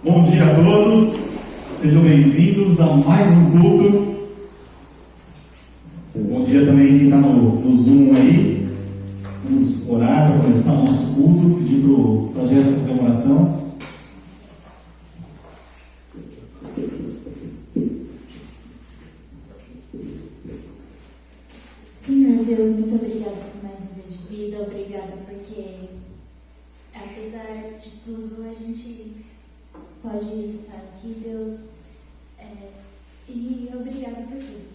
Bom dia a todos, sejam bem-vindos a mais um culto. Bom dia também quem está no Zoom aí. Vamos orar para começar o nosso culto, pedir para a Jéssica fazer uma oração. Senhor Deus, muito obrigada por mais um dia de vida, obrigada porque, apesar de tudo, a gente pode estar aqui, Deus, e obrigada por tudo.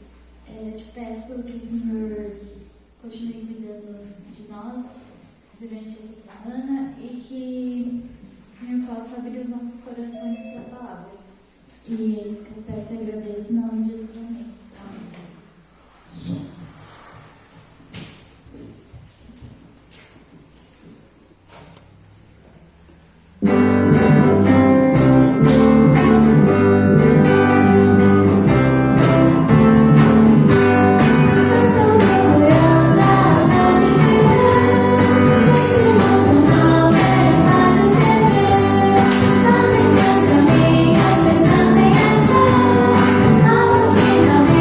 Te peço que o Senhor continue cuidando de nós durante essa semana e que o Senhor possa abrir os nossos corações para a palavra. E é isso que eu peço e agradeço, em nome de Jesus, amém. Amém. Pra mim, as pensando em achar algo que não me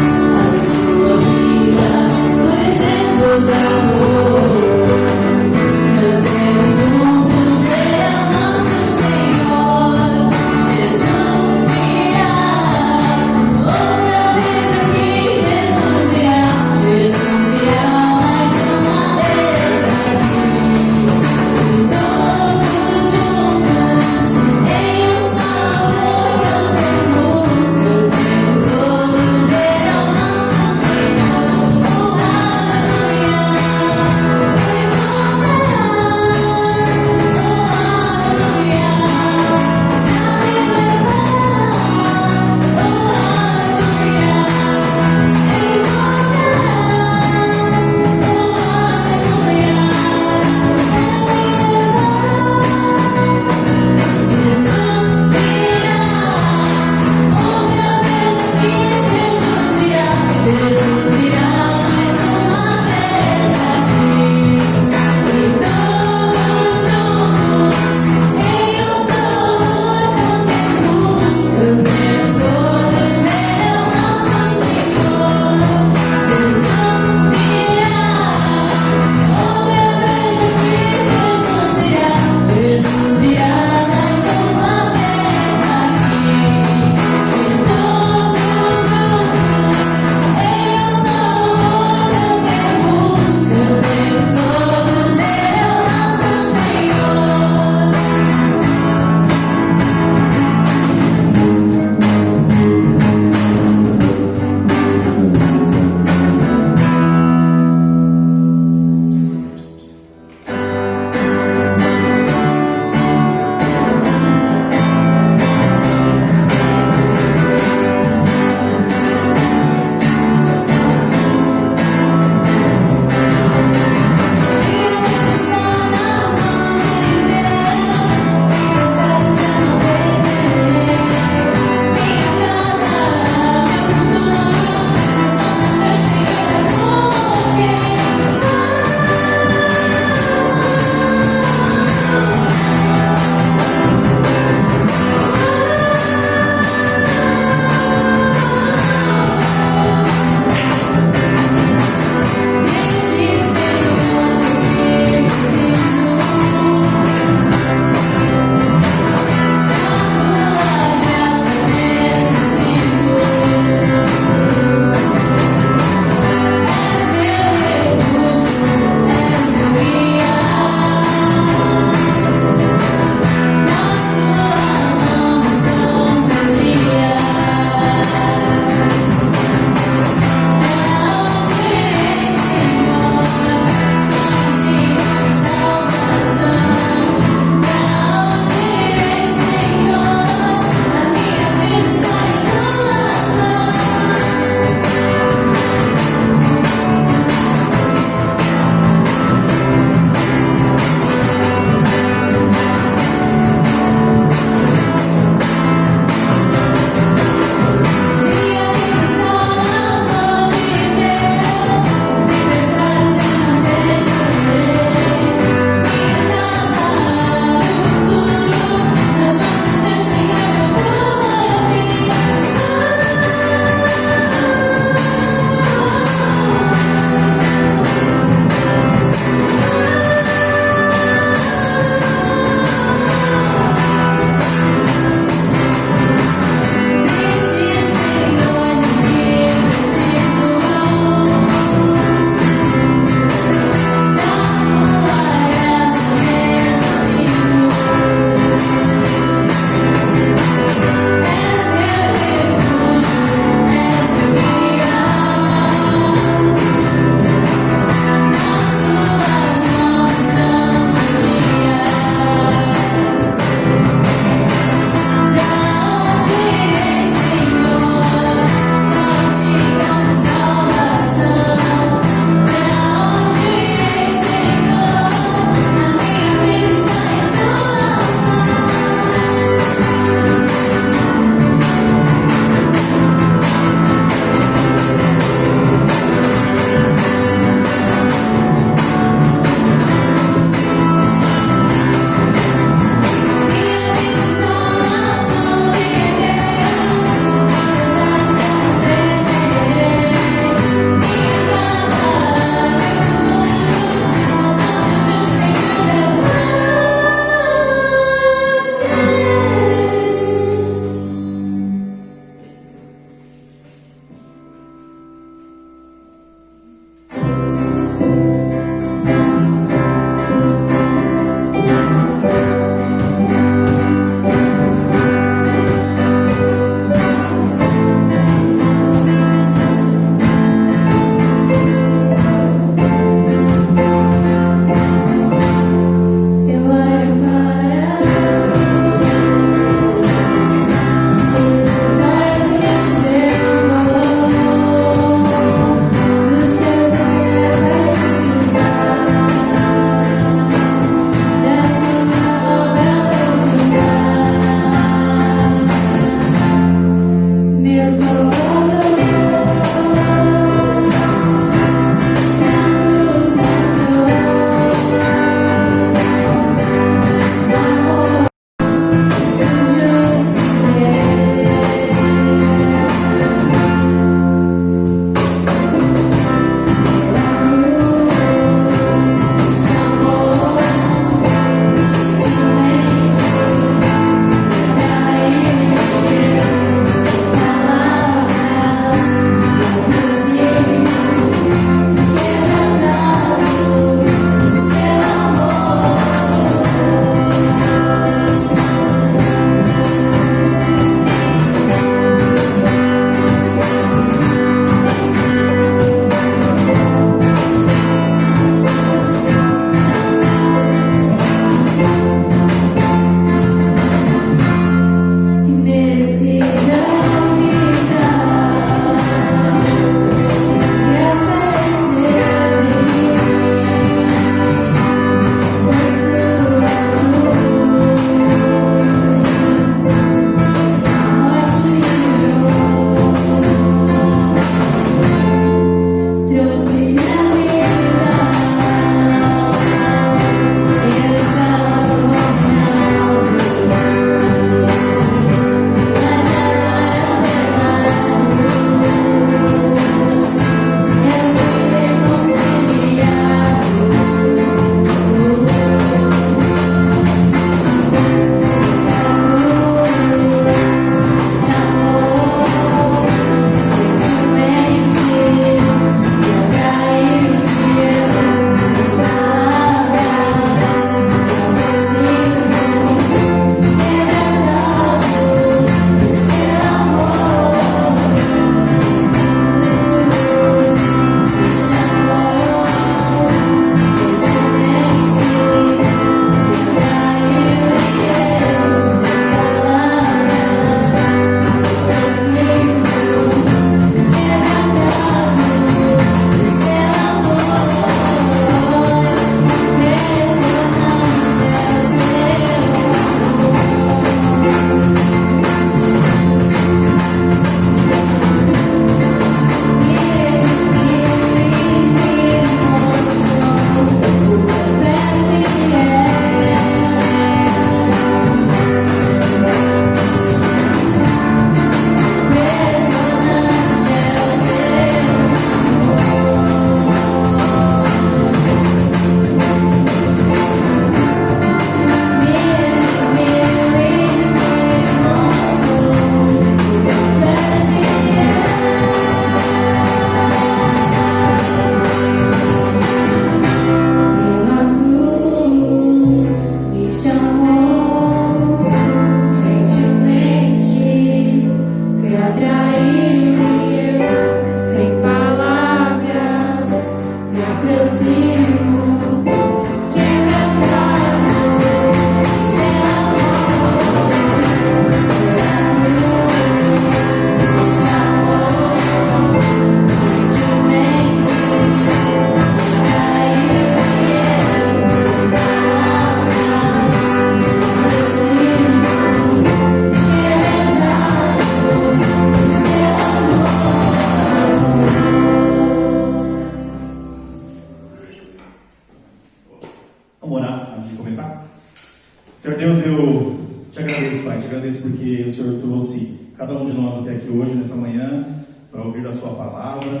o Senhor trouxe cada um de nós até aqui hoje, nessa manhã, para ouvir a sua palavra.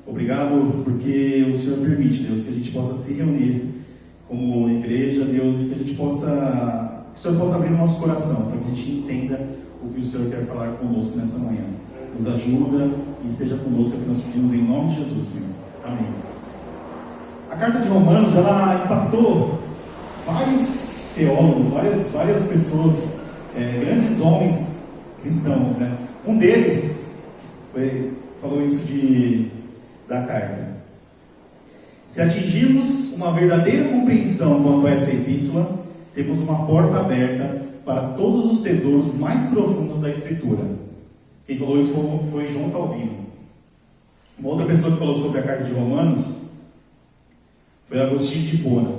Obrigado porque o Senhor permite, Deus, que a gente possa se reunir como igreja, Deus, e que a gente possa, que o Senhor possa abrir o nosso coração, para que a gente entenda o que o Senhor quer falar conosco nessa manhã. Nos ajuda e seja conosco, é o que nós pedimos em nome de Jesus, Senhor. Amém. A carta de Romanos, ela impactou vários teólogos, várias pessoas, grandes homens cristãos, né? Um deles falou isso da carta. Se atingirmos uma verdadeira compreensão quanto a essa epístola, temos uma porta aberta para todos os tesouros mais profundos da Escritura. Quem falou isso foi João Calvino. Uma outra pessoa que falou sobre a carta de Romanos foi Agostinho de Hipona.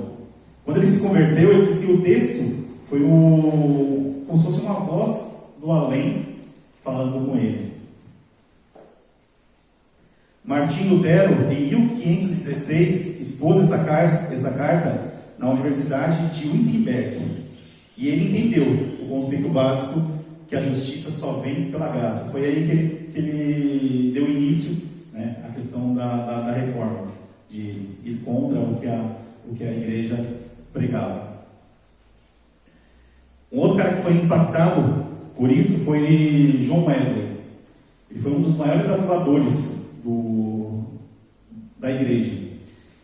Quando ele se converteu, ele disse que o texto foi como se fosse uma voz do além falando com ele. Martim Lutero, em 1516, expôs essa carta na Universidade de Wittenberg. E ele entendeu o conceito básico que a justiça só vem pela graça. Foi aí que ele deu início, né, à questão da reforma, de ir contra o que a igreja pregava. Um outro cara que foi impactado por isso foi John Wesley. Ele foi um dos maiores avivadores da igreja.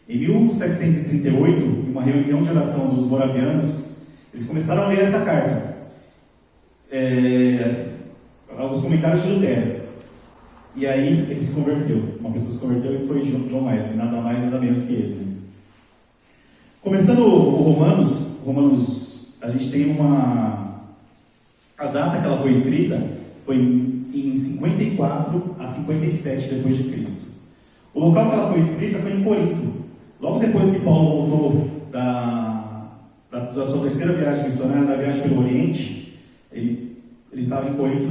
Em 1738, em uma reunião de oração dos moravianos, eles começaram a ler essa carta, os comentários de Lutero. E aí ele se converteu. Uma pessoa se converteu e foi John Wesley, nada mais nada menos que ele. Começando o Romanos, a gente tem a data que ela foi escrita foi em 54 a 57 depois de Cristo. O local que ela foi escrita foi em Corinto. Logo depois que Paulo voltou da sua terceira viagem missionária, da viagem pelo Oriente, ele estava em Corinto,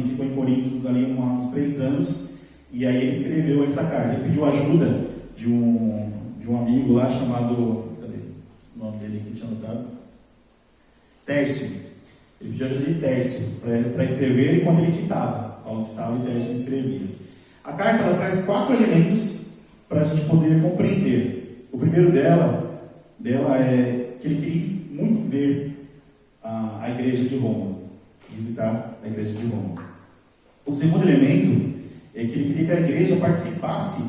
ficou em Corinto ali uns 3 anos, e aí ele escreveu essa carta. Ele pediu ajuda de um amigo lá chamado, cadê o nome dele que tinha anotado? Tércio. Ele pediu ajuda de Tércio para escrever enquanto ele ditava. Paulo ditava e Tércio escrevia. A carta ela traz 4 elementos para a gente poder compreender. O primeiro dela é que ele queria muito ver a igreja de Roma, visitar a igreja de Roma. O segundo elemento é que ele queria que a igreja participasse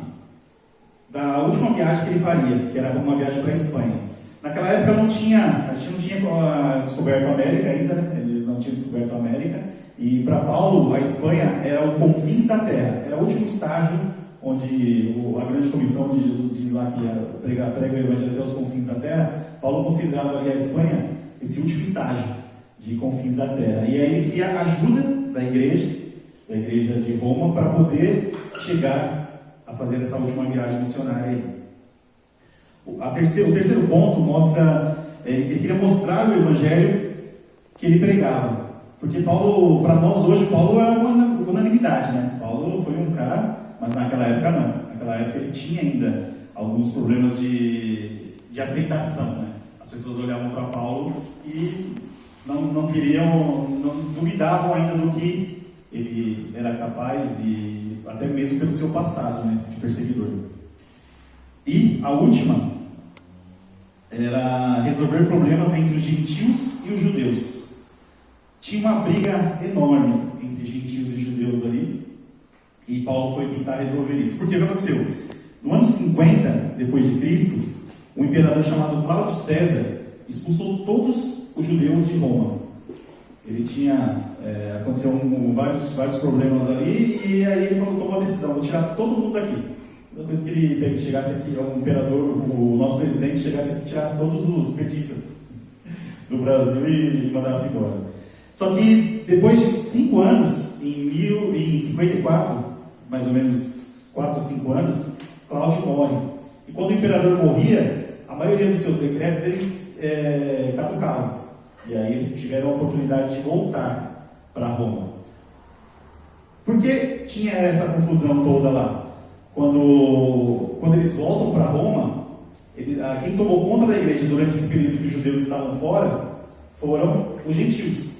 da última viagem que ele faria, que era uma viagem para a Espanha. Naquela época a gente não tinha descoberto a América ainda, né? Eles não tinham descoberto a América, e para Paulo a Espanha era o confins da terra, era o último estágio onde a grande comissão de Jesus diz lá que prega o evangelho até os confins da terra. Paulo considerava ali a Espanha esse último estágio de confins da terra, e aí ele queria a ajuda da igreja de Roma, para poder chegar a fazer essa última viagem missionária aí. O terceiro ponto mostra, ele queria mostrar o evangelho que ele pregava, porque Paulo, para nós hoje, Paulo é uma unanimidade, né? Paulo foi um cara, mas naquela época não. Naquela época ele tinha ainda alguns problemas de aceitação, né? As pessoas olhavam para Paulo e não queriam, não duvidavam ainda do que ele era capaz, e até mesmo pelo seu passado, né, de perseguidor. E a última era resolver problemas entre os gentios e os judeus. Tinha uma briga enorme entre gentios e judeus ali, e Paulo foi tentar resolver isso. Por que aconteceu? No ano 50 depois de Cristo, um imperador chamado Cláudio César expulsou todos os judeus de Roma. Ele aconteceu vários problemas ali, e aí ele tomou a decisão: vou tirar todo mundo daqui. Depois que ele chegasse aqui, o imperador, o nosso presidente chegasse aqui e tirasse todos os petistas do Brasil e mandasse embora. Só que depois de 5 anos, em 54, mais ou menos 4 ou 5 anos, Cláudio morre. E quando o imperador morria, a maioria dos seus decretos eles caducavam. E aí eles tiveram a oportunidade de voltar para Roma. Por que tinha essa confusão toda lá? Quando eles voltam para Roma, quem tomou conta da igreja durante esse período que os judeus estavam fora foram os gentios.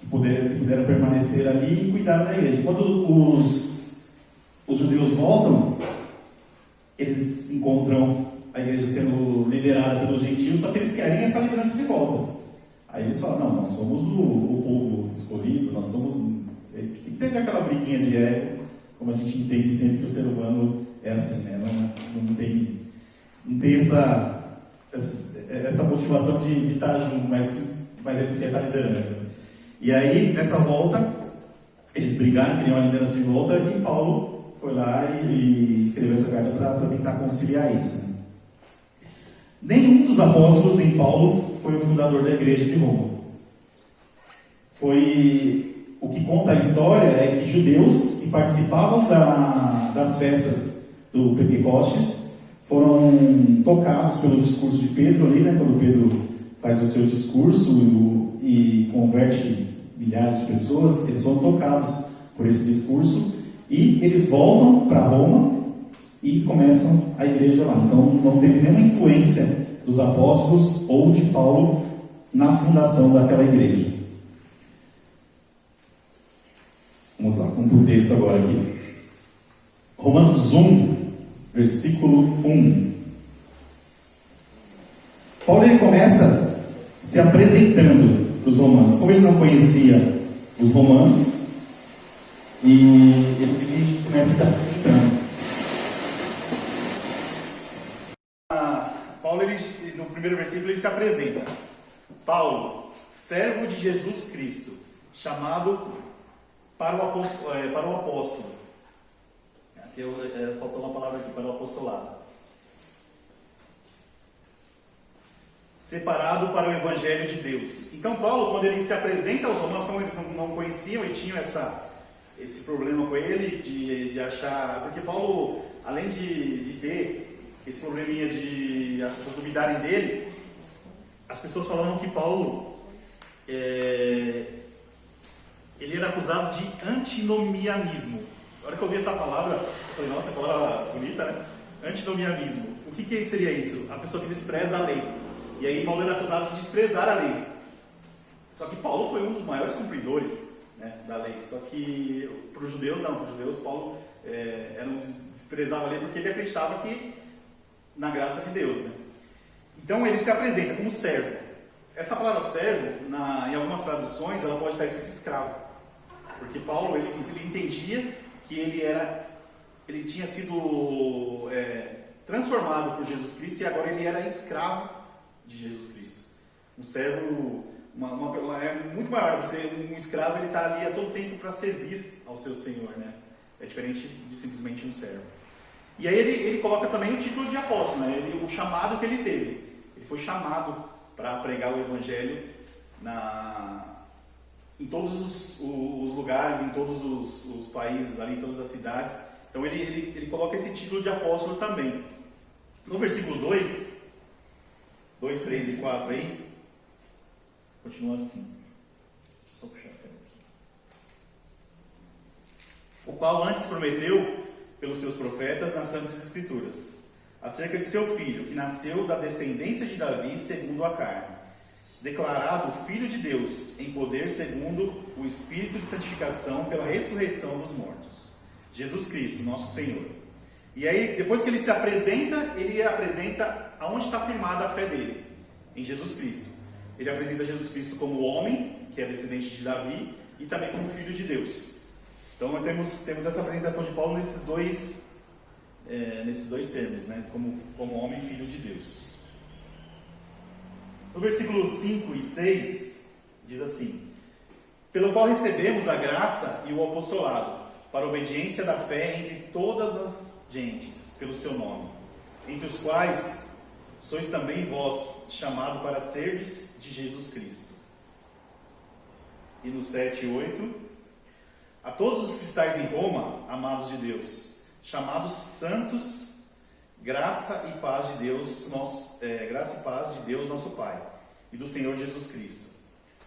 que puderam permanecer ali e cuidar da igreja. Quando os judeus voltam, eles encontram a igreja sendo liderada pelos gentios, só que eles querem essa liderança de volta. Aí eles falam, não, nós somos o povo escolhido, nós somos... Que teve aquela briguinha de ego, como a gente entende sempre que o ser humano é assim, né? Não tem essa motivação de estar junto, mas é porque está liderando. E aí, nessa volta, eles brigaram, queriam a liderança de volta, e Paulo foi lá e escreveu essa carta para tentar conciliar isso. Né? Nenhum dos apóstolos, nem Paulo, foi o fundador da igreja de Roma. O que conta a história é que judeus que participavam das festas do Pentecostes foram tocados pelo discurso de Pedro ali, né? Quando Pedro faz o seu discurso e converte milhares de pessoas, eles foram tocados por esse discurso e eles voltam para Roma e começam a igreja lá. Então não teve nenhuma influência dos apóstolos ou de Paulo na fundação daquela igreja. Vamos lá, vamos para o texto agora aqui. Romanos 1, versículo 1. Paulo ele começa se apresentando para os romanos. Como ele não conhecia os romanos, e ele começa se apresentando. Paulo, no primeiro versículo, ele se apresenta. Paulo, servo de Jesus Cristo, chamado para o apóstolo. Aqui faltou uma palavra aqui, para o apostolado. Separado para o Evangelho de Deus. Então Paulo, quando ele se apresenta aos romanos, como eles não conheciam e tinham esse problema com ele, de achar... Porque Paulo, além de ter esse probleminha de as pessoas duvidarem dele, as pessoas falavam que Paulo... ele era acusado de antinomianismo. Na hora que eu ouvi essa palavra, eu falei, nossa, que palavra bonita, né? Antinomianismo. O que seria isso? A pessoa que despreza a lei. E aí Paulo era acusado de desprezar a lei. Só que Paulo foi um dos maiores cumpridores, né, da lei. Só que para os judeus, não. Para os judeus, Paulo desprezava a lei porque ele acreditava que na graça de Deus. Né? Então ele se apresenta como servo. Essa palavra servo, em algumas traduções, ela pode estar escrita escravo. Porque Paulo, ele entendia que ele tinha sido transformado por Jesus Cristo e agora ele era escravo de Jesus Cristo. Um servo é muito maior. Um escravo, ele está ali a todo tempo para servir ao seu Senhor, né? É diferente de simplesmente um servo. E aí ele coloca também o título de apóstolo, né? O chamado que ele teve. Ele foi chamado para pregar o Evangelho em todos os lugares, em todos os países, ali, em todas as cidades. Então ele coloca esse título de apóstolo também. No versículo 2, 3 e 4 aí, continua assim. Deixa eu só puxar a tela aqui. O qual antes prometeu pelos seus profetas nas Santas Escrituras, acerca de seu filho, que nasceu da descendência de Davi segundo a carne, declarado Filho de Deus, em poder segundo o Espírito de santificação pela ressurreição dos mortos. Jesus Cristo, nosso Senhor. E aí, depois que ele apresenta aonde está firmada a fé dele, em Jesus Cristo. Ele apresenta Jesus Cristo como homem, que é descendente de Davi, e também como Filho de Deus. Então, nós temos essa apresentação de Paulo nesses dois termos, né? Como homem e Filho de Deus. No versículo 5 e 6, diz assim: pelo qual recebemos a graça e o apostolado, para a obediência da fé entre todas as gentes, pelo seu nome, entre os quais sois também vós, chamado para serdes de Jesus Cristo. E no 7 e 8, a todos os que estáis em Roma, amados de Deus, chamados santos, graça e paz de Deus, nosso Pai, e do Senhor Jesus Cristo.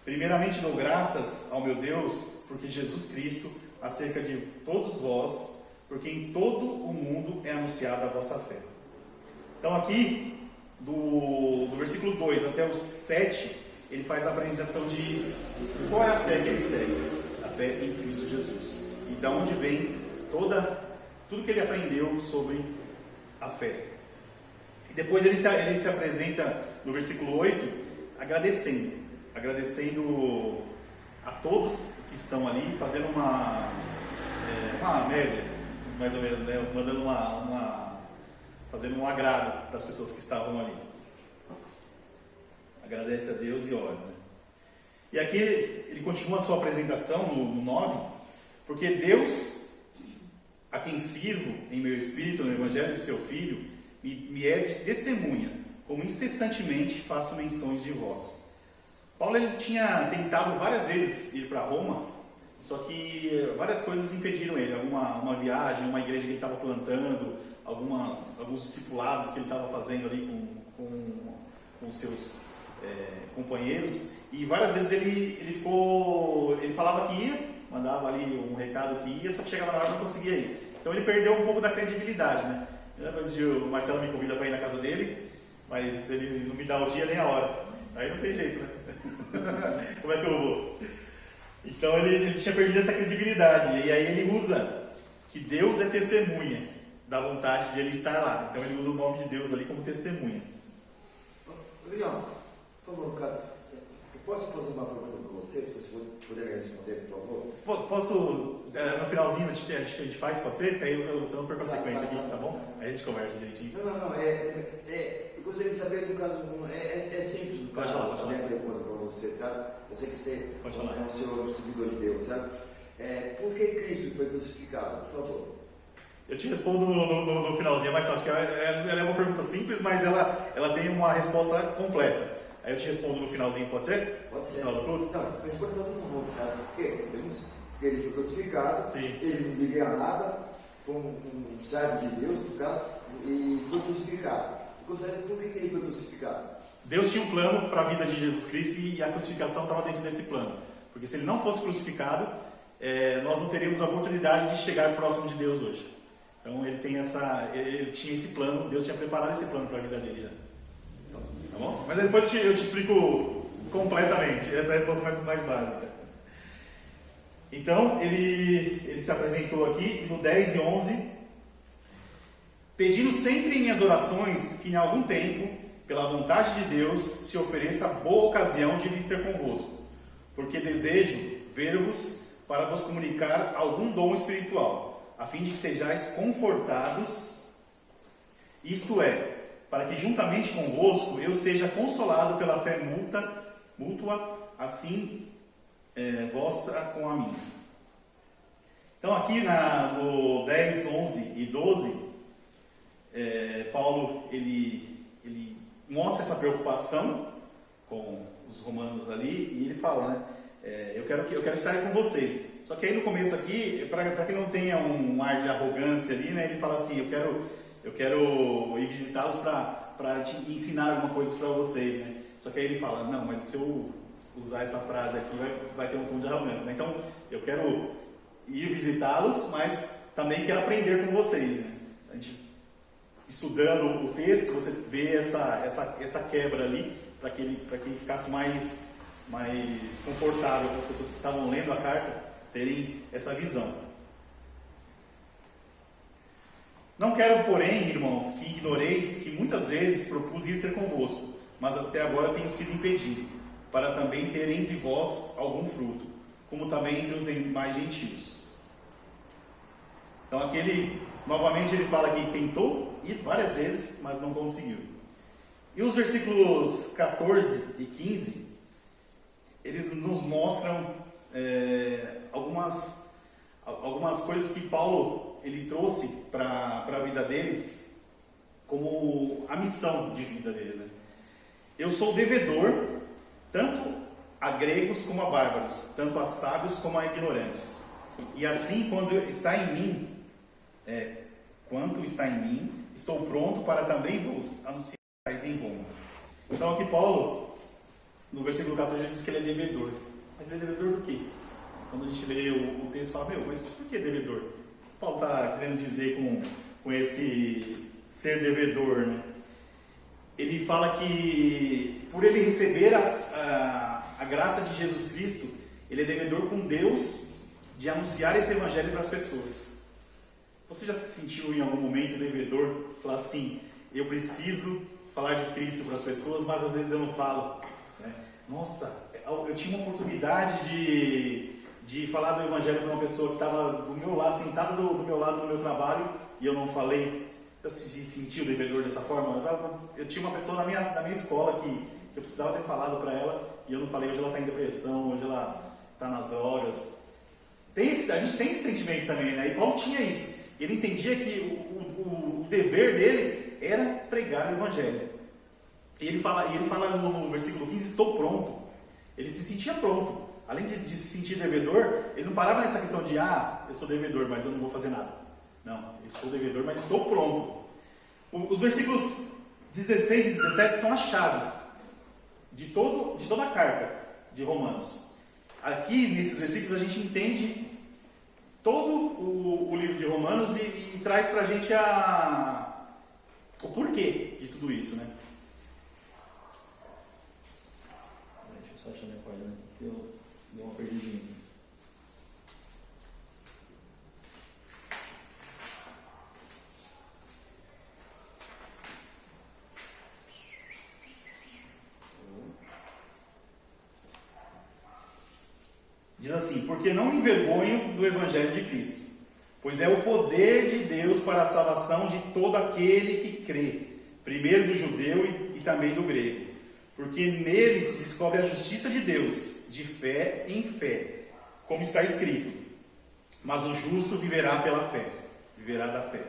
Primeiramente dou graças ao meu Deus, porque Jesus Cristo, acerca de todos vós, porque em todo o mundo é anunciada a vossa fé. Então aqui, do versículo 2 até o 7, ele faz a apresentação de qual é a fé que ele segue, a fé em Cristo Jesus. E da onde vem tudo que ele aprendeu sobre a fé. E depois ele se apresenta no versículo 8, agradecendo a todos que estão ali, fazendo uma média, mais ou menos, né? Fazendo um agrado para as pessoas que estavam ali. Agradece a Deus e ora. Né? E aqui ele continua a sua apresentação no 9, porque Deus, a quem sirvo em meu espírito, no Evangelho de seu Filho, me é de testemunha, como incessantemente faço menções de vós. Paulo ele tinha tentado várias vezes ir para Roma, só que várias coisas impediram ele. Uma viagem, uma igreja que ele estava plantando, alguns discipulados que ele estava fazendo ali com seus companheiros, e várias vezes ele falava que ia, mandava ali um recado que ia, só que chegava na hora e não conseguia ir. Então ele perdeu um pouco da credibilidade, né? Depois o Marcelo me convida para ir na casa dele, mas ele não me dá o dia nem a hora. Aí não tem jeito, né? Como é que eu vou? Então ele tinha perdido essa credibilidade, e aí ele usa que Deus é testemunha da vontade de ele estar lá. Então ele usa o nome de Deus ali como testemunha. Leon, por favor, cara, eu posso fazer uma pergunta para vocês, se vocês puderem responder, por favor? Posso, no finalzinho a gente faz, pode ser? Que aí você não perca a sequência aqui, tá bom? Aí a gente conversa direitinho. Não, eu gostaria de saber, no caso, é simples, no caso, a minha pergunta para você, sabe? Eu sei que você é um senhor servidor de Deus, sabe? Por que Cristo foi crucificado, por favor? Eu te respondo no finalzinho, mas acho que ela é uma pergunta simples, mas ela tem uma resposta completa. Aí eu te respondo no finalzinho, pode ser? Pode ser. No final do culto? Não, responde para todo mundo, sabe? Porque ele foi crucificado, Sim. ele não devia nada, foi um servo de Deus, no caso, e foi crucificado. Por que ele foi crucificado? Deus tinha um plano para a vida de Jesus Cristo e a crucificação estava dentro desse plano. Porque se ele não fosse crucificado, nós não teríamos a oportunidade de chegar próximo de Deus hoje. Então ele tinha esse plano, Deus tinha preparado esse plano para a vida dele já. Tá bom? Mas depois eu te explico completamente, essa é a resposta mais básica. Então ele se apresentou aqui no 10 e 11, pedindo sempre em minhas orações que em algum tempo, pela vontade de Deus, se ofereça boa ocasião de vir ter convosco, porque desejo ver-vos para vos comunicar algum dom espiritual, a fim de que sejais confortados, isto é, para que juntamente convosco eu seja consolado pela fé mútua, assim vossa com a minha. Então aqui no 10, 11 e 12, Paulo ele mostra essa preocupação com os romanos ali, e ele fala, né? Eu quero estar com vocês. Só que aí no começo aqui, para que não tenha um ar de arrogância ali, né? Ele fala assim, eu quero ir visitá-los para te ensinar alguma coisa para vocês, né? Só que aí ele fala, não, mas se eu usar essa frase aqui, vai ter um tom de arrogância, né? Então, eu quero ir visitá-los, mas também quero aprender com vocês, né? A gente, estudando o texto, você vê essa quebra ali, para que ele ficasse mais confortável para as pessoas que estavam lendo a carta terem essa visão. Não quero, porém, irmãos, que ignoreis que muitas vezes propus ir ter convosco, mas até agora tenho sido impedido, para também ter entre vós algum fruto, como também entre os demais gentios. Então aqui novamente ele fala que tentou ir várias vezes, mas não conseguiu. E os versículos 14 e 15, eles nos mostram algumas coisas que Paulo ele trouxe para a vida dele como a missão de vida dele, né? Eu sou devedor tanto a gregos como a bárbaros, tanto a sábios como a ignorantes. E assim, quanto está em mim, estou pronto para também vos anunciar em Roma. Então aqui Paulo, no versículo 14, ele diz que ele é devedor. Mas ele é devedor do quê? Quando a gente lê o texto, fala, mas por que devedor? Paulo está querendo dizer com esse ser devedor, né? Ele fala que por ele receber a graça de Jesus Cristo, ele é devedor com Deus de anunciar esse evangelho para as pessoas. Você já se sentiu em algum momento devedor? Falar assim, eu preciso falar de Cristo para as pessoas, mas às vezes eu não falo. Né? Nossa, eu tinha uma oportunidade de falar do evangelho para uma pessoa que estava do meu lado, sentada do meu lado no meu trabalho, e eu não falei. Você se sentiu devedor dessa forma? Eu tinha uma pessoa na minha escola que eu precisava ter falado para ela, e eu não falei. Hoje ela está em depressão, hoje ela está nas drogas. A gente tem esse sentimento também, né? E Paulo tinha isso. Ele entendia que o dever dele era pregar o evangelho. E ele fala no versículo 15, estou pronto. Ele se sentia pronto. Além de se sentir devedor, ele não parava nessa questão de, eu sou devedor, mas eu não vou fazer nada. Não, eu sou devedor, mas estou pronto. Os versículos 16 e 17 são a chave de toda a carta de Romanos. Aqui, nesses versículos, a gente entende todo o livro de Romanos e traz para a gente o porquê de tudo isso, né? Deixa eu só achar minha página, que eu dei uma perdidinha. Diz assim, porque não me envergonho do Evangelho de Cristo, pois é o poder de Deus para a salvação de todo aquele que crê, primeiro do judeu e também do grego, porque nele se descobre a justiça de Deus, de fé em fé, como está escrito, mas o justo viverá pela fé, viverá da fé.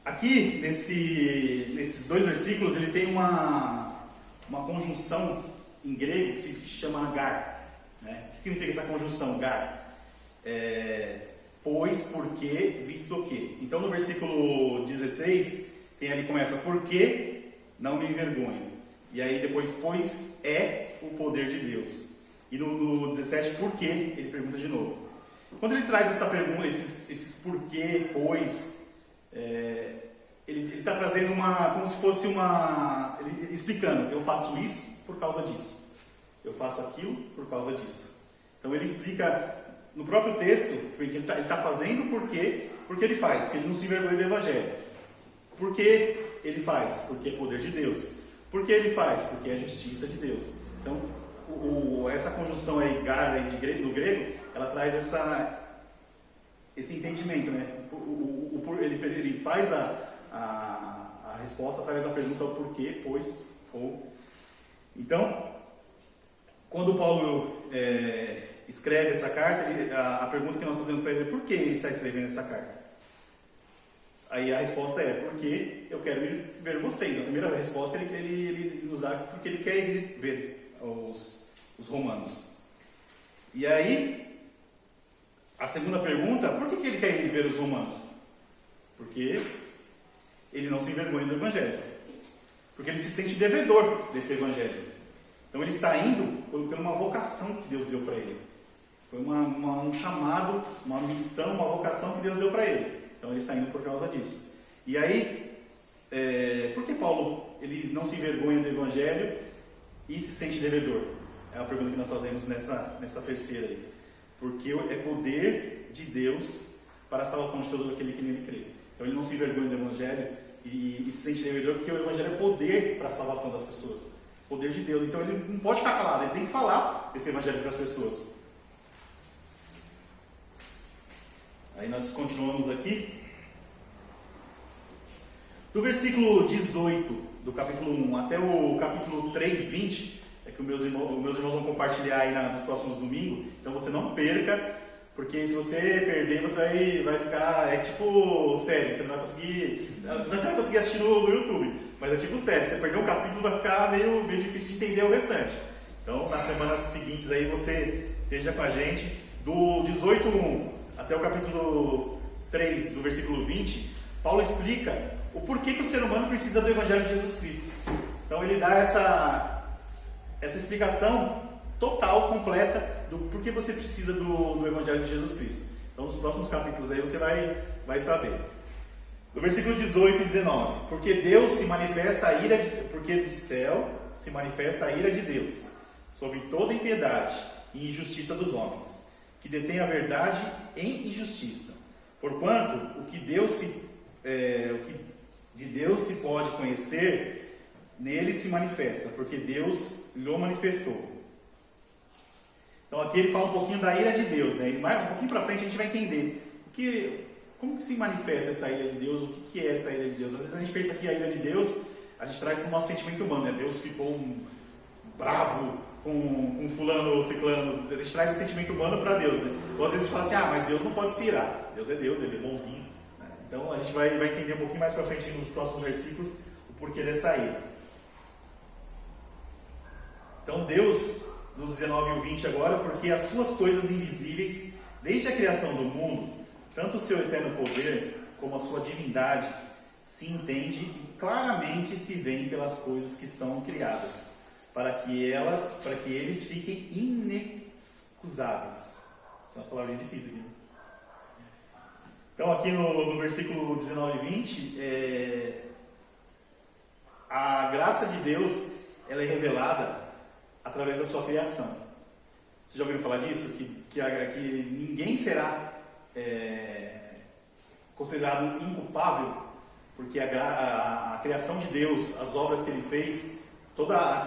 Aqui, nesses dois versículos, ele tem uma conjunção em grego que se chama agar. Né? O que significa essa conjunção, gar? Pois, porque, visto que. Então, no versículo 16, tem ali, começa, porque não me envergonho. E aí depois, pois é o poder de Deus. E no 17, porque, ele pergunta de novo. Quando ele traz essa pergunta, esses porquê, pois, ele está trazendo como se fosse ele explicando, eu faço isso por causa disso. Eu faço aquilo por causa disso. Então ele explica no próprio texto que ele está fazendo porque ele faz, porque ele não se envergonha do Evangelho. Por que ele faz? Porque é poder de Deus. Por que ele faz? Porque é justiça de Deus. Então essa conjunção aí, gar, no grego, ela traz esse entendimento, né? Ele faz a resposta através da pergunta o porquê, pois, ou. Então, quando Paulo escreve essa carta, a pergunta que nós fazemos para ele é por que ele está escrevendo essa carta? Aí a resposta é porque eu quero ir ver vocês. A primeira resposta ele nos dá porque ele quer ir ver os romanos. E aí, a segunda pergunta, por que ele quer ir ver os romanos? Porque ele não se envergonha do Evangelho. Porque ele se sente devedor desse Evangelho. Então ele está indo por uma vocação que Deus deu para ele. Foi um chamado, uma missão, uma vocação que Deus deu para ele. Então ele está indo por causa disso. E aí, por que Paulo ele não se envergonha do Evangelho e se sente devedor? É a pergunta que nós fazemos nessa terceira aí. Porque é poder de Deus para a salvação de todo aquele que nele crê. Então ele não se envergonha do Evangelho e se sente devedor porque o Evangelho é poder para a salvação das pessoas. Poder de Deus. Então ele não pode ficar calado, ele tem que falar esse Evangelho para as pessoas. Aí nós continuamos aqui. Do versículo 18 do capítulo 1 até o capítulo 3, 20, é que os meus irmãos vão compartilhar aí nos próximos domingos. Então você não perca, porque se você perder, você vai ficar. É tipo série, você não vai conseguir. Você vai conseguir assistir no YouTube, mas é tipo série. Se você perder um capítulo, vai ficar meio difícil de entender o restante. Então, nas semanas seguintes aí, você esteja com a gente. Do 18:1 até o capítulo 3, do versículo 20, Paulo explica o porquê que o ser humano precisa do Evangelho de Jesus Cristo. Então ele dá essa explicação total, completa, do porquê você precisa do Evangelho de Jesus Cristo. Então nos próximos capítulos aí você vai saber. No versículo 18 e 19, porque Deus se manifesta a ira, porque do céu se manifesta a ira de Deus sobre toda impiedade e injustiça dos homens, que detêm a verdade em injustiça. Porquanto o que de Deus se pode conhecer, nele se manifesta, porque Deus lhe manifestou. Então aqui ele fala um pouquinho da ira de Deus, né? E mais um pouquinho para frente a gente vai entender como que se manifesta essa ira de Deus, o que é essa ira de Deus. Às vezes a gente pensa que a ira de Deus, a gente traz para o nosso sentimento humano, né? Deus ficou bravo com fulano ou ciclano, a gente traz esse sentimento humano para Deus, né? Ou às vezes a gente fala assim, mas Deus não pode se irar, Deus, ele é bonzinho, né? Então a gente vai entender um pouquinho mais para frente nos próximos versículos o porquê dessa ira. Então Deus, nos 19 e o 20 agora, porque as suas coisas invisíveis, desde a criação do mundo, tanto o seu eterno poder como a sua divindade, se entende e claramente se veem pelas coisas que são criadas, para que eles fiquem inexcusáveis. Tem umas palavras difíceis aqui. Então aqui no versículo 19 e 20, a graça de Deus, ela é revelada através da sua criação. Vocês já ouviram falar disso? Que ninguém será considerado inculpável, porque a criação de Deus, as obras que Ele fez, toda a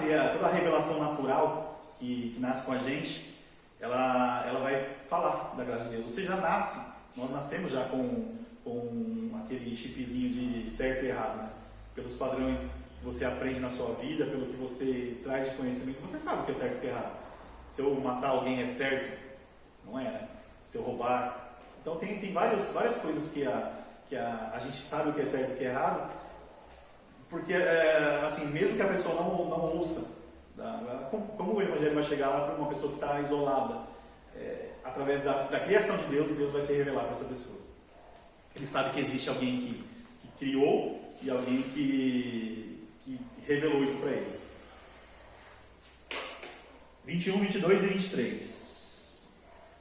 revelação natural que nasce com a gente, ela vai falar da graça de Deus. Você já nasce, nós nascemos já com aquele chipzinho de certo e errado, né? Pelos padrões que você aprende na sua vida, pelo que você traz de conhecimento, você sabe o que é certo e o que é errado. Se eu matar alguém é certo? Não é, né? Se eu roubar... Então tem várias coisas que a gente sabe o que é certo e o que é errado, porque assim, mesmo que a pessoa não ouça, como o Evangelho vai chegar lá para uma pessoa que está isolada, através da criação de Deus, Deus vai se revelar para essa pessoa. Ele sabe que existe alguém que criou e alguém que revelou isso para ele. 21, 22 e 23.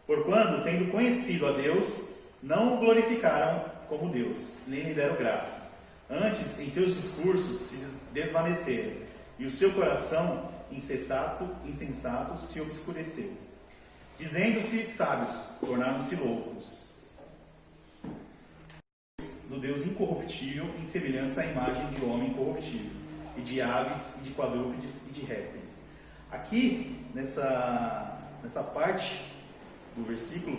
Porquanto, tendo conhecido a Deus, não o glorificaram como Deus, nem lhe deram graça. Antes, em seus discursos se desvaneceram, e o seu coração insensato se obscureceu. Dizendo-se sábios, tornaram-se loucos. Do Deus incorruptível, em semelhança à imagem de homem corruptível, e de aves, e de quadrúpedes, e de répteis. Aqui, nessa parte do versículo,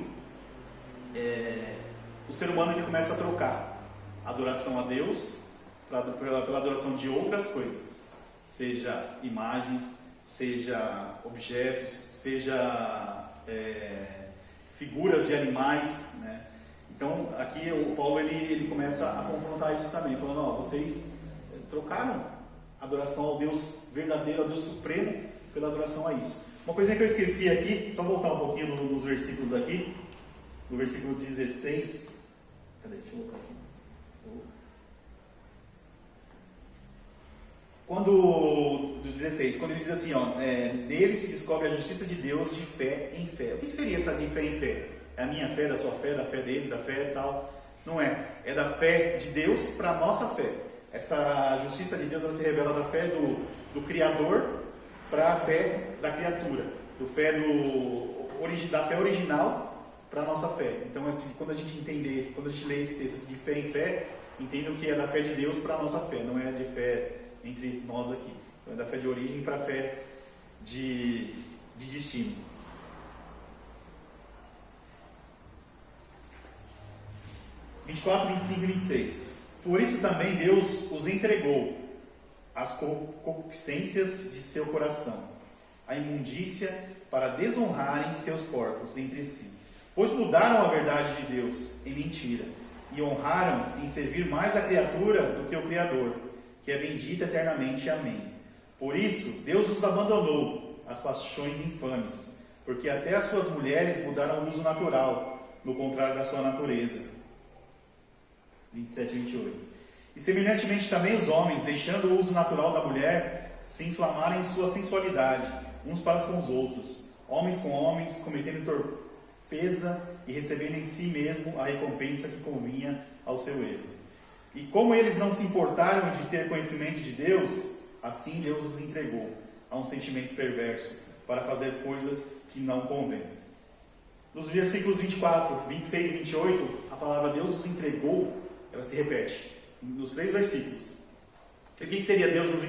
o ser humano ele começa a trocar a adoração a Deus pela adoração de outras coisas, seja imagens, seja objetos, seja figuras de animais, né? Então aqui o Paulo ele começa a confrontar isso também, falando, vocês trocaram a adoração ao Deus verdadeiro, ao Deus supremo, pela adoração a isso. Uma coisinha que eu esqueci aqui, só voltar um pouquinho nos versículos aqui, no versículo 16, cadê? Deixa eu voltar aqui. Dos 16, quando ele diz assim, nele se descobre a justiça de Deus de fé em fé. O que seria essa de fé em fé? É a minha fé, da sua fé, da fé dele, da fé e tal? Não é. É da fé de Deus para a nossa fé. Essa justiça de Deus ela se revela da fé do Criador para a fé da criatura, da fé original para a nossa fé. Então, assim, quando a gente lê esse texto de fé em fé, entenda o que é da fé de Deus para a nossa fé, não é de fé entre nós aqui. Então, é da fé de origem para a fé de destino. (24, 25 e 26). Por isso também Deus os entregou as concupiscências de seu coração, a imundícia, para desonrarem seus corpos entre si. Pois mudaram a verdade de Deus em mentira, e honraram em servir mais a criatura do que o Criador, que é bendito eternamente. Amém. Por isso, Deus os abandonou às paixões infames, porque até as suas mulheres mudaram o uso natural, no contrário da sua natureza. 27 e 28. E semelhantemente também os homens, deixando o uso natural da mulher, se inflamarem em sua sensualidade, uns para com os outros, homens com homens, cometendo torpeza e recebendo em si mesmo a recompensa que convinha ao seu erro. E como eles não se importaram de ter conhecimento de Deus, Assim Deus os entregou a um sentimento perverso para fazer coisas que não convêm. Nos versículos 24, 26 e 28, a palavra Deus os entregou, ela se repete nos 3 versículos. E o que seria Deus os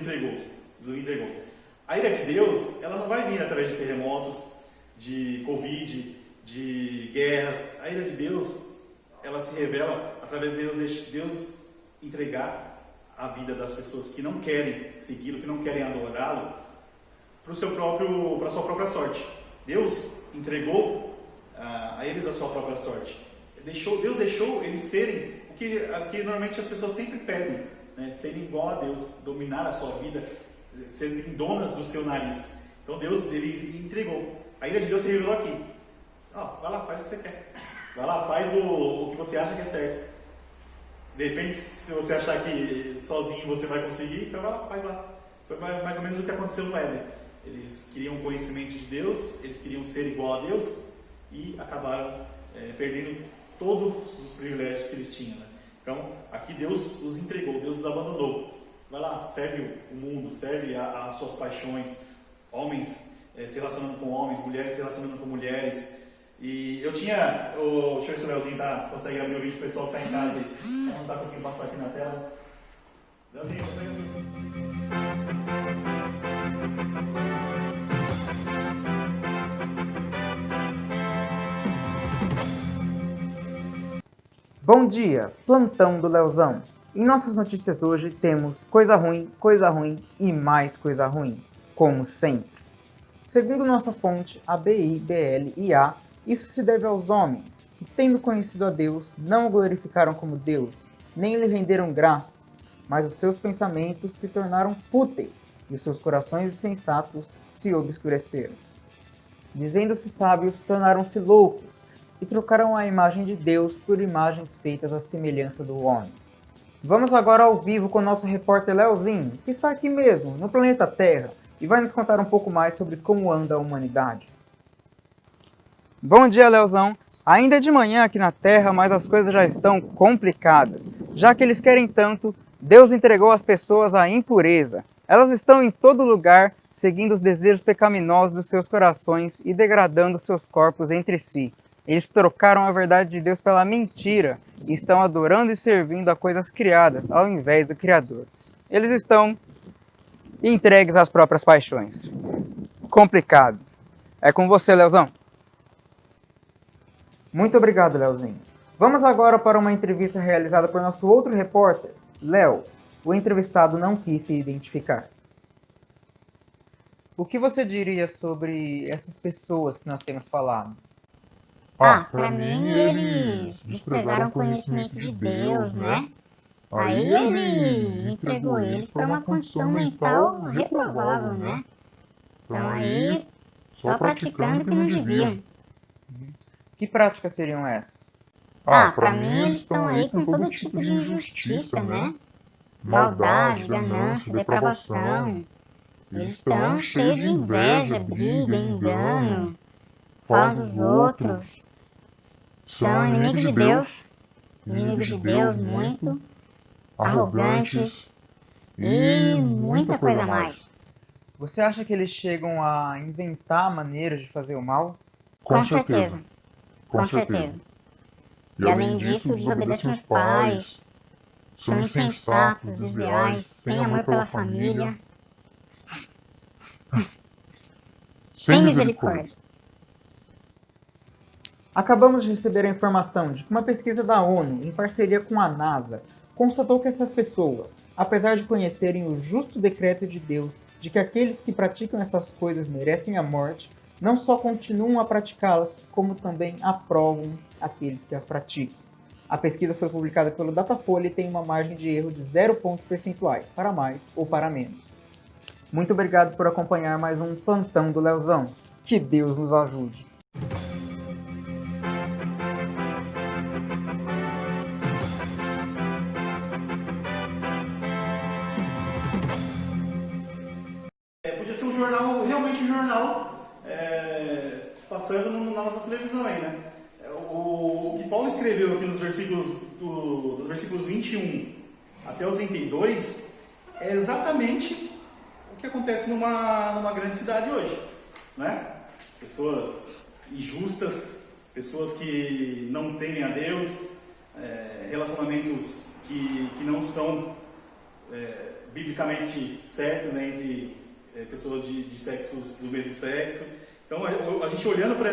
entregou? A ira de Deus, ela não vai vir através de terremotos, de Covid, de guerras. A ira de Deus, ela se revela através de Deus entregar a vida das pessoas que não querem segui-lo, que não querem adorá-lo, para a sua própria sorte. Deus entregou a eles a sua própria sorte. Deus deixou eles serem o que normalmente as pessoas sempre pedem, né? Serem igual a Deus, dominar a sua vida, serem donas do seu nariz. Então Deus, ele entregou. A ira de Deus se revelou aqui. Vai lá, faz o que você quer. Vai lá, faz o que você acha que é certo. De repente, se você achar que sozinho você vai conseguir, então vai lá, faz lá. Foi mais ou menos o que aconteceu no Éden. Eles queriam conhecimento de Deus, eles queriam ser igual a Deus e acabaram perdendo todos os privilégios que eles tinham, né? Então, aqui Deus os entregou, Deus os abandonou. Vai lá, serve o mundo, serve as suas paixões. Homens se relacionando com homens, mulheres se relacionando com mulheres. E eu tinha, deixa eu ver se o Leozinho consegue abrir o vídeo, o pessoal que está em casa aí. Não está conseguindo passar aqui na tela. Leozinho, consegue abrir? Bom dia, plantão do Leozão. Em nossas notícias hoje temos coisa ruim e mais coisa ruim, como sempre. Segundo nossa fonte, a BIBLIA, isso se deve aos homens, que tendo conhecido a Deus, não o glorificaram como Deus, nem lhe renderam graças, mas os seus pensamentos se tornaram fúteis, e os seus corações insensatos se obscureceram. Dizendo-se sábios, tornaram-se loucos, e trocaram a imagem de Deus por imagens feitas à semelhança do homem. Vamos agora ao vivo com o nosso repórter Leozinho, que está aqui mesmo, no planeta Terra, e vai nos contar um pouco mais sobre como anda a humanidade. Bom dia, Leozão. Ainda é de manhã aqui na Terra, mas as coisas já estão complicadas. Já que eles querem tanto, Deus entregou as pessoas à impureza. Elas estão em todo lugar, seguindo os desejos pecaminosos dos seus corações e degradando seus corpos entre si. Eles trocaram a verdade de Deus pela mentira e estão adorando e servindo a coisas criadas, ao invés do Criador. Eles estão entregues às próprias paixões. Complicado. É com você, Leozão. Muito obrigado, Leozinho. Vamos agora para uma entrevista realizada por nosso outro repórter, Léo. O entrevistado não quis se identificar. O que você diria sobre essas pessoas que nós temos falado? Para mim eles desprezaram o conhecimento de Deus, né? Aí ele entregou eles para uma condição mental reprovável, né? Então aí, só praticando o que não deviam. Que práticas seriam essas? Para mim eles estão aí com todo tipo de injustiça, né? Maldade, ganância, depravação. Eles estão cheios de inveja, briga, engano, falam dos outros. São inimigos de Deus muito, arrogantes e muita coisa mais. Você acha que eles chegam a inventar maneiras de fazer o mal? Com certeza. E além disso, desobedecem os pais, são insensatos, desleais, sem amor pela família, sem misericórdia. Acabamos de receber a informação de que uma pesquisa da ONU, em parceria com a NASA, constatou que essas pessoas, apesar de conhecerem o justo decreto de Deus de que aqueles que praticam essas coisas merecem a morte, não só continuam a praticá-las, como também aprovam aqueles que as praticam. A pesquisa foi publicada pelo Datafolha e tem uma margem de erro de 0 pontos percentuais, para mais ou para menos. Muito obrigado por acompanhar mais um Plantão do Leozão. Que Deus nos ajude. Podia ser um jornal, realmente um jornal, passando na nossa televisão aí, né? O que Paulo escreveu aqui nos versículos, dos versículos 21 até o 32 é exatamente o que acontece numa grande cidade hoje, né? Pessoas injustas, pessoas que não temem a Deus, relacionamentos que não são biblicamente certos, né, entre pessoas de sexos do mesmo sexo. Então a gente olhando para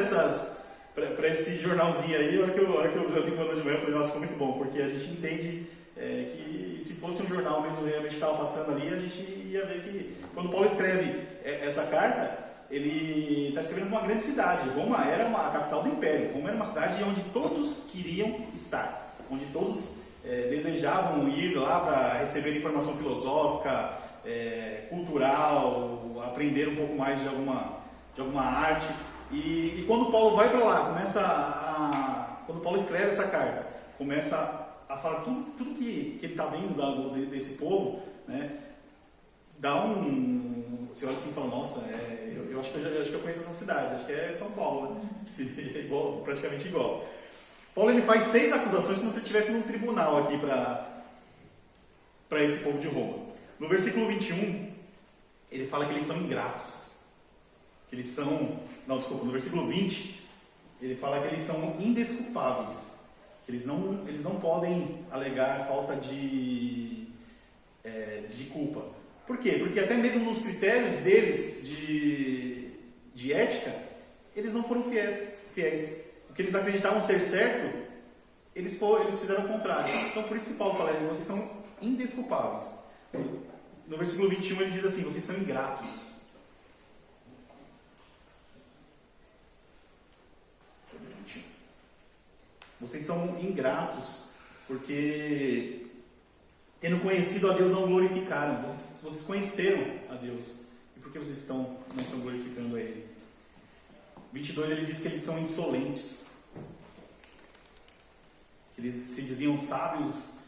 esse jornalzinho aí, a hora que eu vi assim quando de manhã, eu falei, nossa, ficou muito bom, porque a gente entende que se fosse um jornal mesmo realmente estava passando ali, a gente ia ver que quando Paulo escreve essa carta, ele está escrevendo uma grande cidade. Roma era a capital do Império. Roma era uma cidade onde todos queriam estar, onde todos desejavam ir lá para receber informação filosófica, cultural, aprender um pouco mais de alguma arte. E quando Paulo vai para lá, quando Paulo escreve essa carta, começa a falar tudo que ele está vendo desse povo, né, você olha assim e fala, nossa, eu acho que eu conheço essa cidade, acho que é São Paulo, né? Praticamente igual. Paulo ele faz 6 acusações como se ele estivesse num tribunal aqui para esse povo de Roma. No versículo 21, ele fala que eles são ingratos. No versículo 20, ele fala que eles são indesculpáveis. Eles não podem alegar falta de culpa. Por quê? Porque até mesmo nos critérios deles de ética, eles não foram fiéis. O que eles acreditavam ser certo, eles fizeram o contrário. Então por isso que Paulo fala, vocês são indesculpáveis. No versículo 21 ele diz assim, vocês são ingratos. Vocês são ingratos porque, tendo conhecido a Deus, não glorificaram. Vocês conheceram a Deus. E por que vocês não estão glorificando a Ele? 22 ele diz que eles são insolentes. Eles se diziam sábios,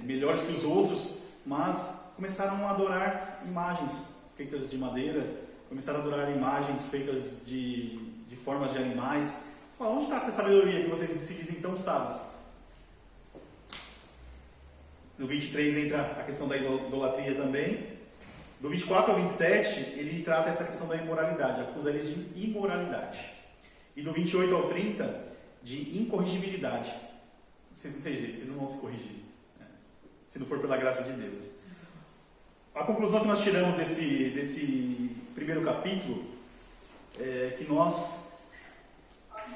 melhores que os outros, mas começaram a adorar imagens feitas de madeira, começaram a adorar imagens feitas de formas de animais. Onde está essa sabedoria que vocês se dizem tão sábios? No 23 entra a questão da idolatria também. Do 24 ao 27, ele trata essa questão da imoralidade, acusa eles de imoralidade. E do 28 ao 30, de incorrigibilidade. Vocês não têm jeito, vocês não vão se corrigir, né? Se não for pela graça de Deus. A conclusão que nós tiramos desse primeiro capítulo é que nós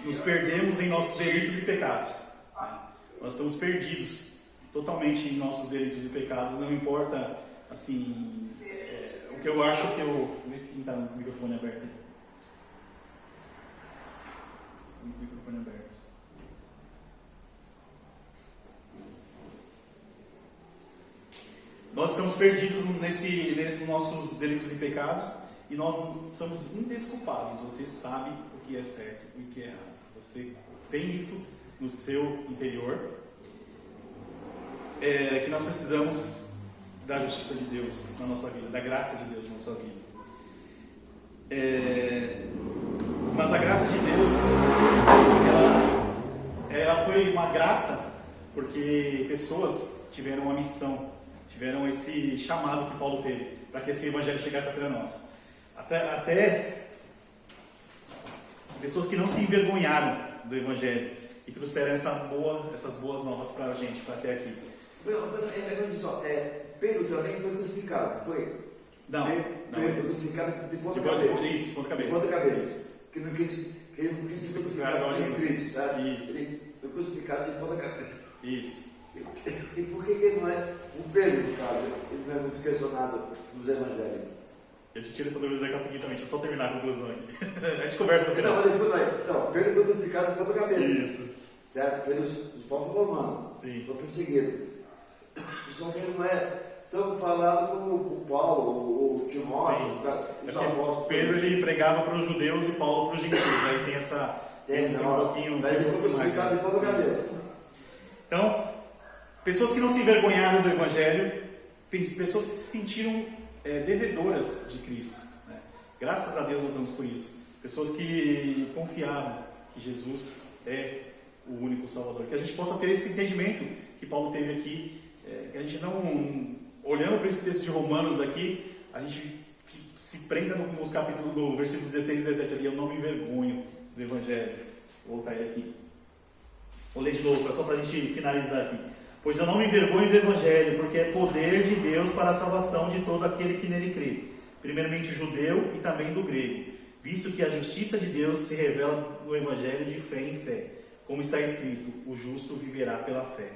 nos perdemos em nossos delitos e pecados. Nós estamos perdidos totalmente em nossos delitos e pecados. Não importa, assim, o que eu acho que eu... Quem está no microfone aberto? Microfone aberto. Nós estamos perdidos nos nossos delitos e pecados e nós somos indesculpáveis. Você sabe o que é certo e o que é errado. Você tem isso no seu interior, que nós precisamos da justiça de Deus na nossa vida, da graça de Deus na nossa vida. Mas a graça de Deus, ela foi uma graça porque pessoas tiveram uma missão, tiveram esse chamado que Paulo teve para que esse evangelho chegasse até nós. Até pessoas que não se envergonharam do evangelho e trouxeram essas boas novas para a gente, para até aqui. Pedro também foi crucificado, foi? Não. Pedro foi crucificado de ponta cabeça. Isso, de ponta cabeça. De ponta cabeça. Ele não quis ser crucificado em Cristo, sabe? Isso. Ele foi crucificado de ponta cabeça. Isso. E por que ele não é o Pedro, no caso? Ele não é muito questionado nos evangelhos? Eu te tiro essa dúvida daqui a pouquinho também, deixa eu só terminar a conclusão aqui. A gente conversa no final. Pedro foi crucificado de ponta cabeça. Isso. Certo? Pelos povos romanos. Sim. Foi perseguido. Só que ele não é tão falado como o Paulo, o Timóteo, os apóstolos. Pedro ele pregava para os judeus e Paulo para os gentios. Aí tem essa. Ele foi crucificado de ponta cabeça. Então, pessoas que não se envergonharam do Evangelho, pessoas que se sentiram devedoras de Cristo, né? Graças a Deus nós vamos por isso. Pessoas que confiavam que Jesus é o único Salvador. Que a gente possa ter esse entendimento que Paulo teve aqui, que a gente não, olhando para esse texto de Romanos aqui, a gente se prenda nos capítulos, no versículo 16 e 17 ali, eu não me envergonho do Evangelho. Vou voltar ele aqui. Vou ler de novo, só para a gente finalizar aqui. Pois eu não me envergonho do Evangelho, porque é poder de Deus para a salvação de todo aquele que nele crê, primeiramente o judeu e também do grego, visto que a justiça de Deus se revela no Evangelho de fé em fé, como está escrito, o justo viverá pela fé.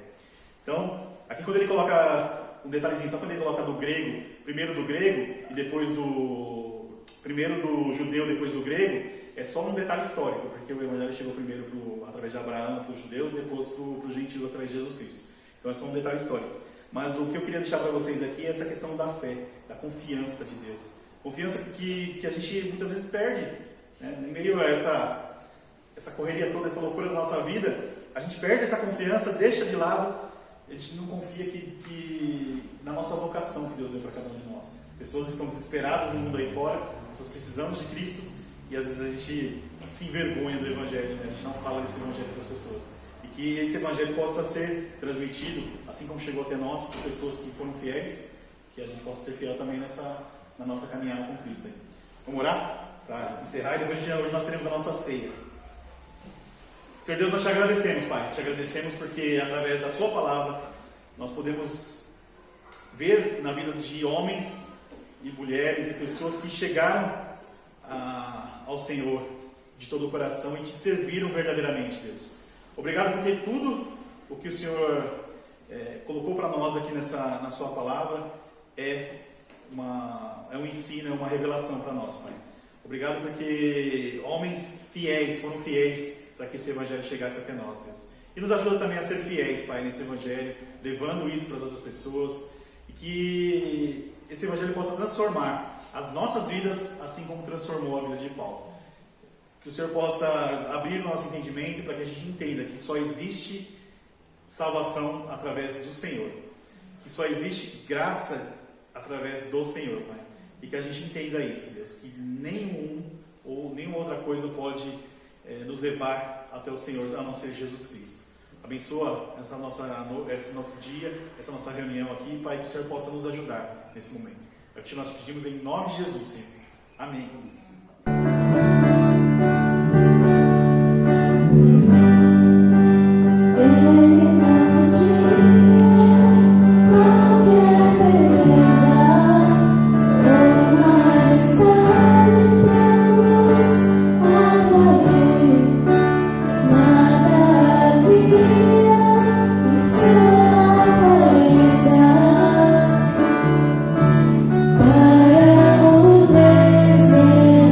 Então, aqui quando ele coloca um detalhezinho, só quando ele coloca do grego, primeiro do grego e depois primeiro do judeu, depois do grego, é só um detalhe histórico, porque o Evangelho chegou primeiro através de Abraão para os judeus, depois para os gentios através de Jesus Cristo. Então é só um detalhe histórico. Mas o que eu queria deixar para vocês aqui é essa questão da fé, da confiança de Deus. Confiança que a gente muitas vezes perde, né? Em meio a essa correria toda, essa loucura da nossa vida, a gente perde essa confiança, deixa de lado, a gente não confia na nossa vocação que Deus deu para cada um de nós. Pessoas estão desesperadas no mundo aí fora, pessoas precisamos de Cristo, e às vezes a gente se envergonha do Evangelho, né? A gente não fala desse Evangelho para as pessoas. E que esse Evangelho possa ser transmitido, assim como chegou até nós, por pessoas que foram fiéis, que a gente possa ser fiel também na nossa caminhada com Cristo. Aí. Vamos orar? Para encerrar, e depois hoje nós teremos a nossa ceia. Senhor Deus, nós te agradecemos, Pai. Te agradecemos porque através da Sua palavra nós podemos ver na vida de homens e mulheres e pessoas que chegaram ao Senhor de todo o coração e te serviram verdadeiramente, Deus. Obrigado porque tudo o que o Senhor colocou para nós aqui na Sua palavra é um ensino, é uma revelação para nós, Pai. Obrigado porque homens fiéis foram fiéis para que esse Evangelho chegasse até nós, Deus. E nos ajuda também a ser fiéis, Pai, nesse Evangelho, levando isso para as outras pessoas e que esse Evangelho possa transformar as nossas vidas, assim como transformou a vida de Paulo. Que o Senhor possa abrir o nosso entendimento para que a gente entenda que só existe salvação através do Senhor. Que só existe graça através do Senhor, Pai. E que a gente entenda isso, Deus. Que nenhuma outra coisa pode nos levar até o Senhor, a não ser Jesus Cristo. Abençoa esse nosso dia, essa nossa reunião aqui, Pai, que o Senhor possa nos ajudar nesse momento. É o que nós pedimos em nome de Jesus, Senhor. Amém. Para o desejo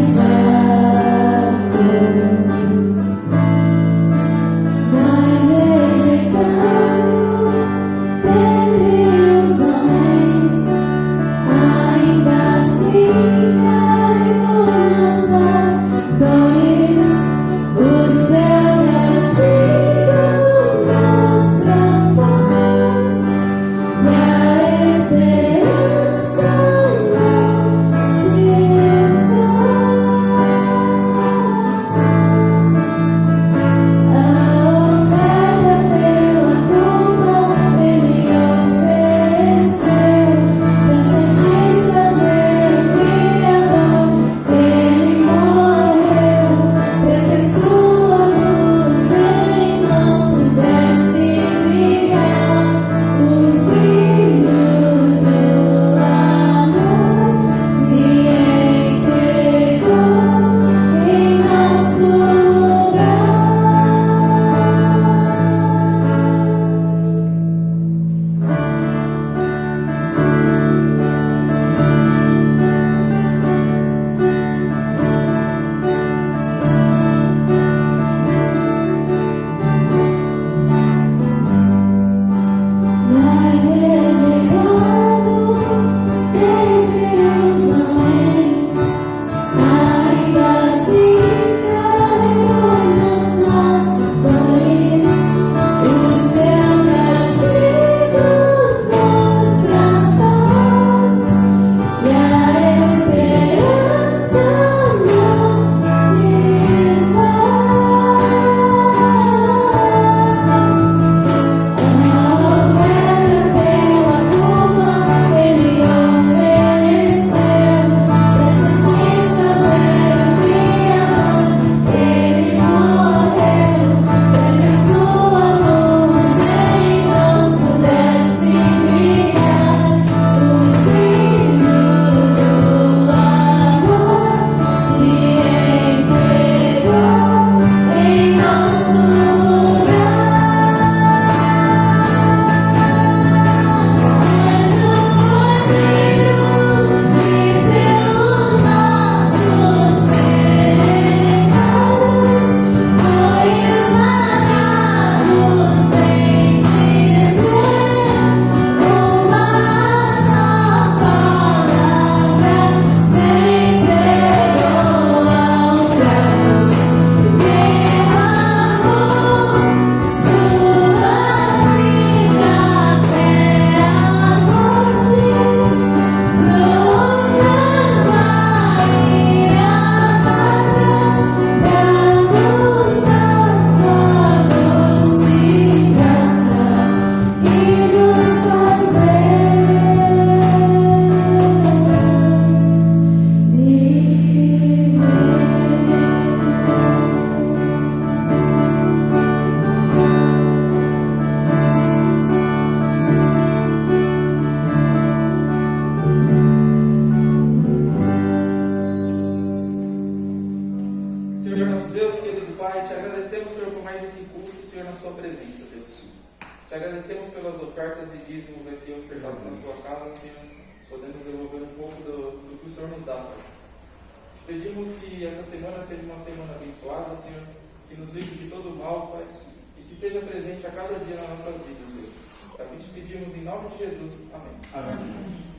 presença, Deus. Te agradecemos pelas ofertas e dízimos aqui ofertados na sua casa, Senhor. Podemos devolver um pouco do que o Senhor nos dá, Pai. Pedimos que essa semana seja uma semana abençoada, Senhor, que nos livre de todo mal, Pai, e que esteja presente a cada dia na nossa vida, Deus. É o que te pedimos em nome de Jesus. Amém. Amém.